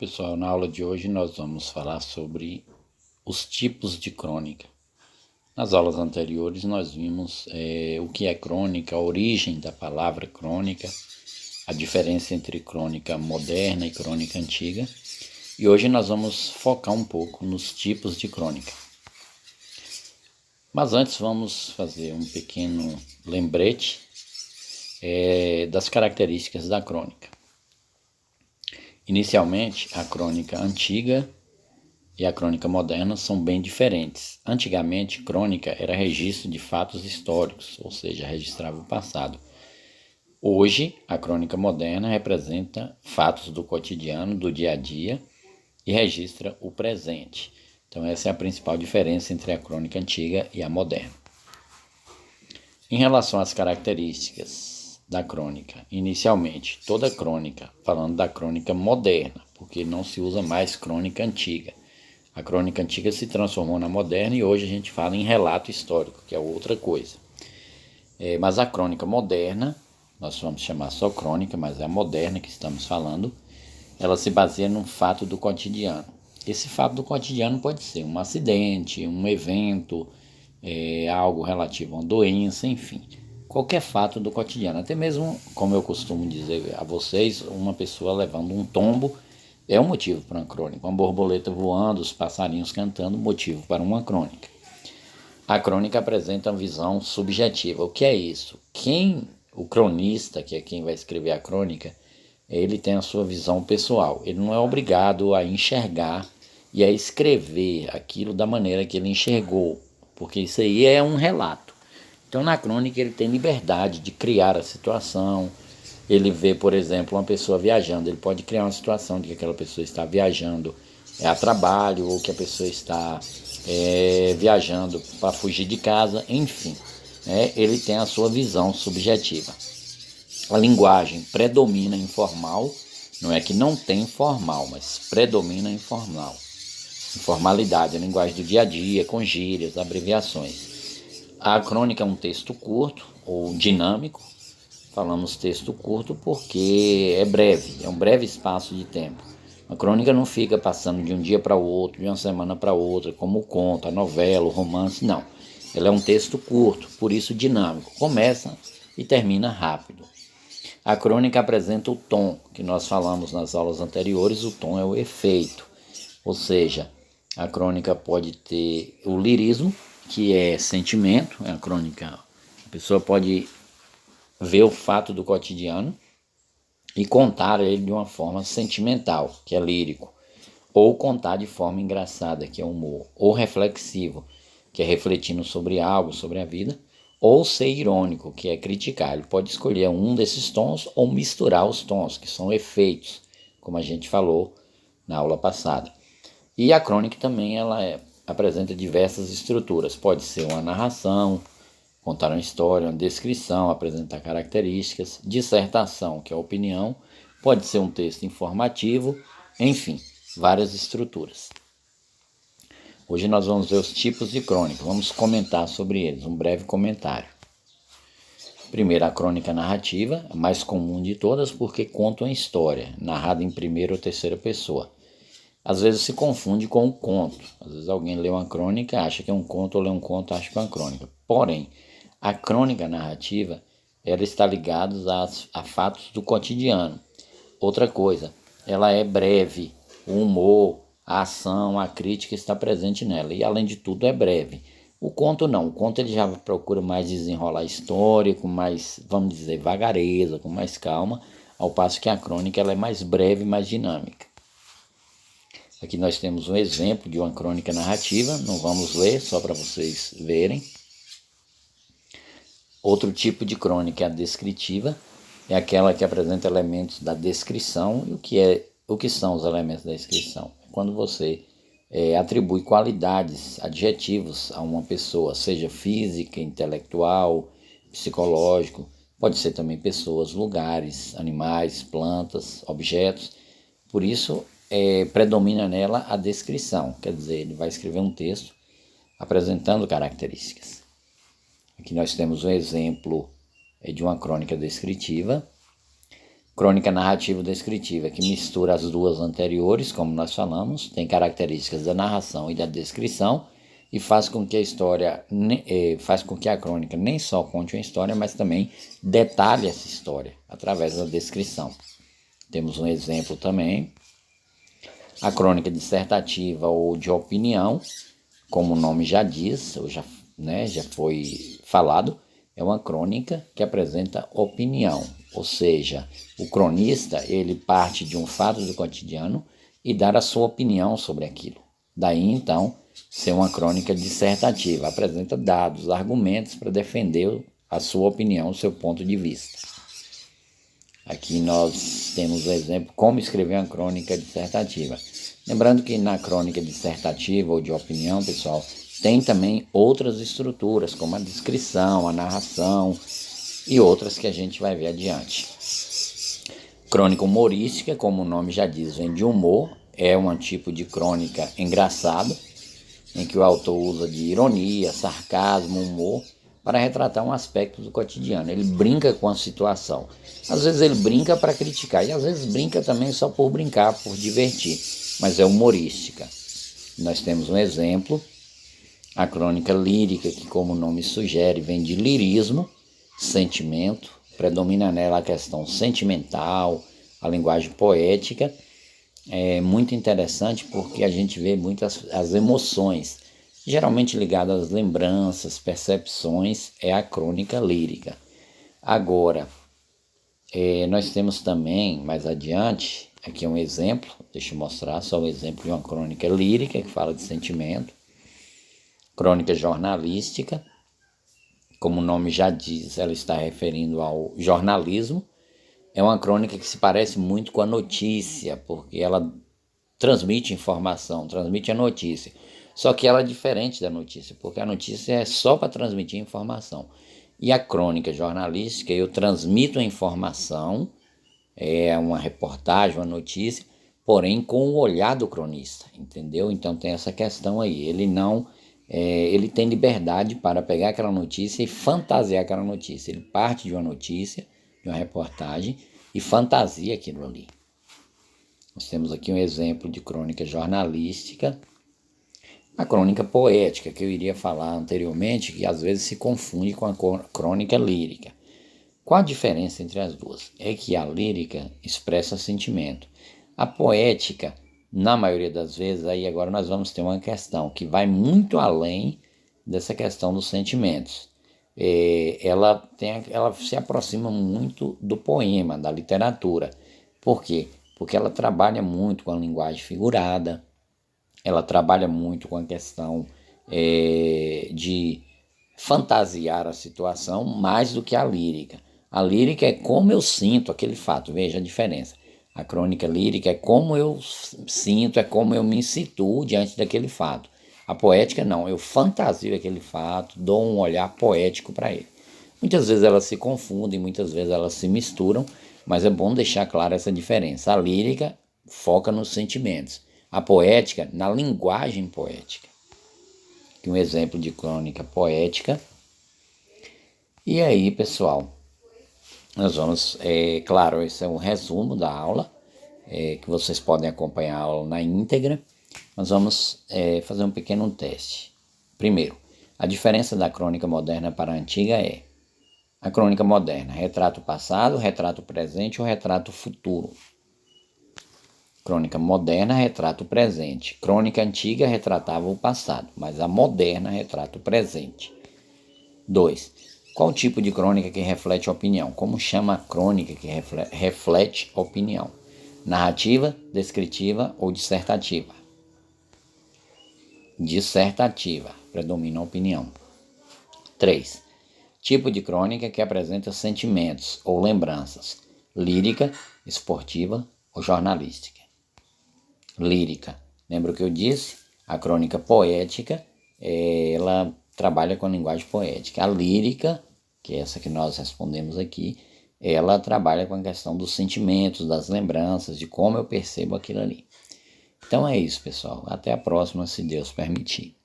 Pessoal, na aula de hoje nós vamos falar sobre os tipos de crônica. Nas aulas anteriores nós vimos o que é crônica, a origem da palavra crônica, a diferença entre crônica moderna e crônica antiga. E hoje nós vamos focar um pouco nos tipos de crônica. Mas antes vamos fazer um pequeno lembrete das características da crônica. Inicialmente, a crônica antiga e a crônica moderna são bem diferentes. Antigamente, crônica era registro de fatos históricos, ou seja, registrava o passado. Hoje, a crônica moderna representa fatos do cotidiano, do dia a dia, e registra o presente. Então, essa é a principal diferença entre a crônica antiga e a moderna. Em relação às características da crônica, inicialmente, toda crônica, falando da crônica moderna, porque não se usa mais crônica antiga. A crônica antiga se transformou na moderna e hoje a gente fala em relato histórico, que é outra coisa. Mas a crônica moderna, nós vamos chamar só crônica, mas é a moderna que estamos falando, ela se baseia num fato do cotidiano. Esse fato do cotidiano pode ser um acidente, um evento, algo relativo a uma doença, enfim. Qualquer fato do cotidiano, até mesmo, como eu costumo dizer a vocês, uma pessoa levando um tombo é um motivo para uma crônica. Uma borboleta voando, os passarinhos cantando, motivo para uma crônica. A crônica apresenta uma visão subjetiva. O que é isso? O cronista, que é quem vai escrever a crônica, ele tem a sua visão pessoal. Ele não é obrigado a enxergar e a escrever aquilo da maneira que ele enxergou, porque isso aí é um relato. Então, na crônica, ele tem liberdade de criar a situação. Ele vê, por exemplo, uma pessoa viajando. Ele pode criar uma situação de que aquela pessoa está viajando a trabalho ou que a pessoa está viajando para fugir de casa, enfim. Ele tem a sua visão subjetiva. A linguagem predomina informal, não é que não tem formal, mas predomina informal. Informalidade, a linguagem do dia a dia, com gírias, abreviações. A crônica é um texto curto ou dinâmico. Falamos texto curto porque é breve, é um breve espaço de tempo. A crônica não fica passando de um dia para o outro, de uma semana para outra, como o conto, a novela, o romance, não. Ela é um texto curto, por isso dinâmico. Começa e termina rápido. A crônica apresenta o tom, que nós falamos nas aulas anteriores, o tom é o efeito. Ou seja, a crônica pode ter o lirismo, que é sentimento, a crônica, a pessoa pode ver o fato do cotidiano e contar ele de uma forma sentimental, que é lírico, ou contar de forma engraçada, que é humor, ou reflexivo, que é refletindo sobre algo, sobre a vida, ou ser irônico, que é criticar. Ele pode escolher um desses tons ou misturar os tons, que são efeitos, como a gente falou na aula passada. E a crônica também apresenta diversas estruturas. Pode ser uma narração, contar uma história, uma descrição, apresentar características, dissertação, que é a opinião, pode ser um texto informativo, enfim, várias estruturas. Hoje nós vamos ver os tipos de crônica, vamos comentar sobre eles, um breve comentário. Primeiro, a crônica narrativa, a mais comum de todas porque conta uma história, narrada em primeira ou terceira pessoa. Às vezes se confunde com o conto. Às vezes alguém lê uma crônica, acha que é um conto, ou lê um conto, acha que é uma crônica. Porém, a crônica narrativa, ela está ligada a fatos do cotidiano. Outra coisa, ela é breve. O humor, a ação, a crítica está presente nela. E, além de tudo, é breve. O conto não. O conto ele já procura mais desenrolar a história, com mais, vamos dizer, vagareza, com mais calma, ao passo que a crônica ela é mais breve e mais dinâmica. Aqui nós temos um exemplo de uma crônica narrativa, não vamos ler, só para vocês verem. Outro tipo de crônica é a descritiva, é aquela que apresenta elementos da descrição. E o que são os elementos da descrição? Quando você atribui qualidades, adjetivos a uma pessoa, seja física, intelectual, psicológico, pode ser também pessoas, lugares, animais, plantas, objetos. Por isso, predomina nela a descrição, quer dizer, ele vai escrever um texto apresentando características. Aqui nós temos um exemplo de uma crônica descritiva. Crônica narrativa descritiva, que mistura as duas anteriores, como nós falamos, tem características da narração e da descrição, e faz com que a crônica nem só conte uma história, mas também detalhe essa história através da descrição. Temos um exemplo também, a crônica dissertativa ou de opinião, como o nome já diz, ou já foi falado, é uma crônica que apresenta opinião, ou seja, o cronista ele parte de um fato do cotidiano e dá a sua opinião sobre aquilo. Daí então ser uma crônica dissertativa, apresenta dados, argumentos para defender a sua opinião, o seu ponto de vista. Aqui nós temos o exemplo como escrever uma crônica dissertativa. Lembrando que na crônica dissertativa ou de opinião, pessoal, tem também outras estruturas, como a descrição, a narração e outras que a gente vai ver adiante. Crônica humorística, como o nome já diz, vem de humor, é um tipo de crônica engraçado, em que o autor usa de ironia, sarcasmo, humor, para retratar um aspecto do cotidiano. Ele brinca com a situação. Às vezes ele brinca para criticar, e às vezes brinca também só por brincar, por divertir, mas é humorística. Nós temos um exemplo, a crônica lírica, que como o nome sugere, vem de lirismo, sentimento, predomina nela a questão sentimental, a linguagem poética. É muito interessante porque a gente vê muitas as emoções, geralmente ligadas às lembranças, percepções, é a crônica lírica. Agora, nós temos também, mais adiante, aqui um exemplo, deixa eu mostrar só um exemplo de uma crônica lírica que fala de sentimento. Crônica jornalística, como o nome já diz, ela está referindo ao jornalismo. É uma crônica que se parece muito com a notícia, porque ela transmite informação, transmite a notícia. Só que ela é diferente da notícia, porque a notícia é só para transmitir informação. E a crônica jornalística, eu transmito a informação, é uma reportagem, uma notícia, porém com o olhar do cronista, entendeu? Então tem essa questão aí, ele tem liberdade para pegar aquela notícia e fantasiar aquela notícia. Ele parte de uma notícia, de uma reportagem, e fantasia aquilo ali. Nós temos aqui um exemplo de crônica jornalística. A crônica poética, que eu iria falar anteriormente, que às vezes se confunde com a crônica lírica. Qual a diferença entre as duas? É que a lírica expressa sentimento. A poética, na maioria das vezes, aí agora nós vamos ter uma questão que vai muito além dessa questão dos sentimentos. Ela se aproxima muito do poema, da literatura. Por quê? Porque ela trabalha muito com a linguagem figurada, ela trabalha muito com a questão de fantasiar a situação mais do que a lírica. A lírica é como eu sinto aquele fato, veja a diferença. A crônica lírica é como eu sinto, é como eu me situo diante daquele fato. A poética não, eu fantasio aquele fato, dou um olhar poético para ele. Muitas vezes elas se confundem, muitas vezes elas se misturam, mas é bom deixar clara essa diferença. A lírica foca nos sentimentos, a poética na linguagem poética. Aqui um exemplo de crônica poética. E aí, pessoal, nós vamos, claro, esse é um resumo da aula, que vocês podem acompanhar a aula na íntegra. Nós vamos fazer um pequeno teste. Primeiro, a diferença da crônica moderna para a antiga é: a crônica moderna, retrata o passado, retrata o presente ou retrata o futuro. Crônica moderna retrata o presente. Crônica antiga retratava o passado, mas a moderna retrata o presente. 2. Qual tipo de crônica que reflete opinião? Como chama a crônica que reflete opinião? Narrativa, descritiva ou dissertativa? Dissertativa, predomina a opinião. 3. Tipo de crônica que apresenta sentimentos ou lembranças? Lírica, esportiva ou jornalística? Lírica. Lembra o que eu disse? A crônica poética, ela trabalha com a linguagem poética. A lírica, que é essa que nós respondemos aqui, ela trabalha com a questão dos sentimentos, das lembranças, de como eu percebo aquilo ali. Então é isso, pessoal. Até a próxima, se Deus permitir.